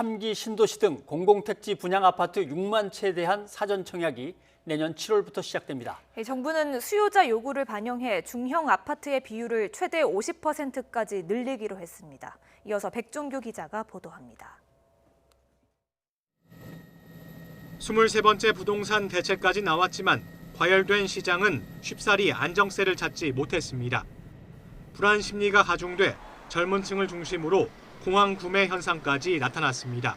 3기 신도시 등 공공택지 분양 아파트 6만 채에 대한 사전 청약이 내년 7월부터 시작됩니다. 정부는 수요자 요구를 반영해 중형 아파트의 비율을 최대 50%까지 늘리기로 했습니다. 이어서 백종규 기자가 보도합니다. 23번째 부동산 대책까지 나왔지만 과열된 시장은 쉽사리 안정세를 찾지 못했습니다. 불안 심리가 가중돼 젊은 층을 중심으로 공황 구매 현상까지 나타났습니다.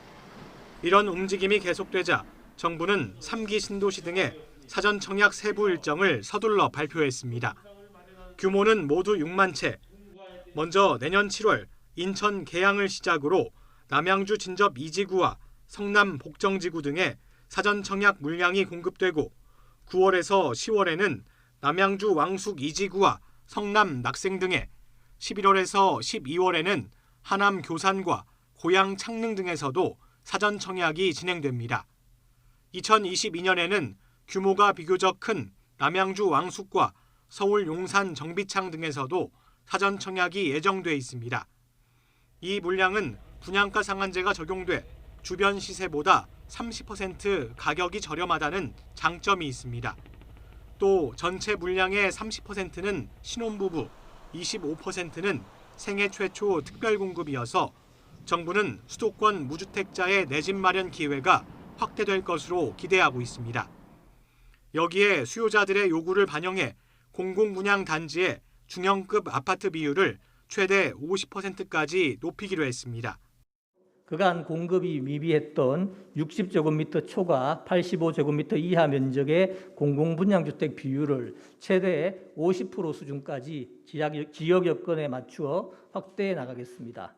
이런 움직임이 계속되자 정부는 3기 신도시 등의 사전 청약 세부 일정을 서둘러 발표했습니다. 규모는 모두 6만 채. 먼저 내년 7월 인천 계양을 시작으로 남양주 진접 2지구와 성남 복정지구 등의 사전 청약 물량이 공급되고 9월에서 10월에는 남양주 왕숙 2지구와 성남 낙생 등에 11월에서 12월에는 하남 교산과 고양 창릉 등에서도 사전 청약이 진행됩니다. 2022년에는 규모가 비교적 큰 남양주 왕숙과 서울 용산 정비창 등에서도 사전 청약이 예정돼 있습니다. 이 물량은 분양가 상한제가 적용돼 주변 시세보다 30% 가격이 저렴하다는 장점이 있습니다. 또 전체 물량의 30%는 신혼부부, 25%는 생애 최초 특별 공급이어서 정부는 수도권 무주택자의 내 집 마련 기회가 확대될 것으로 기대하고 있습니다. 여기에 수요자들의 요구를 반영해 공공분양 단지의 중형급 아파트 비율을 최대 50%까지 높이기로 했습니다. 그간 공급이 미비했던 60제곱미터 초과 85제곱미터 이하 면적의 공공분양주택 비율을 최대 50% 수준까지 지역 여건에 맞추어 확대해 나가겠습니다.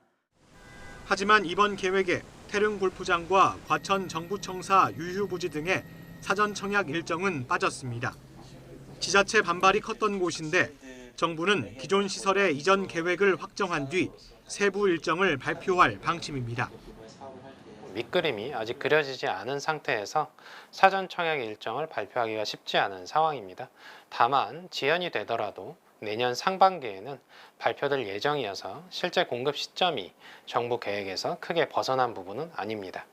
하지만 이번 계획에 태릉 골프장과 과천 정부청사 유휴부지 등의 사전 청약 일정은 빠졌습니다. 지자체 반발이 컸던 곳인데 정부는 기존 시설의 이전 계획을 확정한 뒤 세부 일정을 발표할 방침입니다. 밑그림이 아직 그려지지 않은 상태에서 사전 청약 일정을 발표하기가 쉽지 않은 상황입니다. 다만 지연이 되더라도 내년 상반기에는 발표될 예정이어서 실제 공급 시점이 정부 계획에서 크게 벗어난 부분은 아닙니다.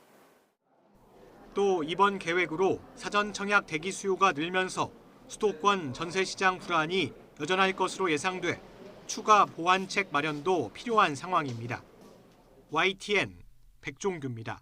또 이번 계획으로 사전 청약 대기 수요가 늘면서 수도권 전세시장 불안이 여전할 것으로 예상돼 추가 보완책 마련도 필요한 상황입니다. YTN 백종규입니다.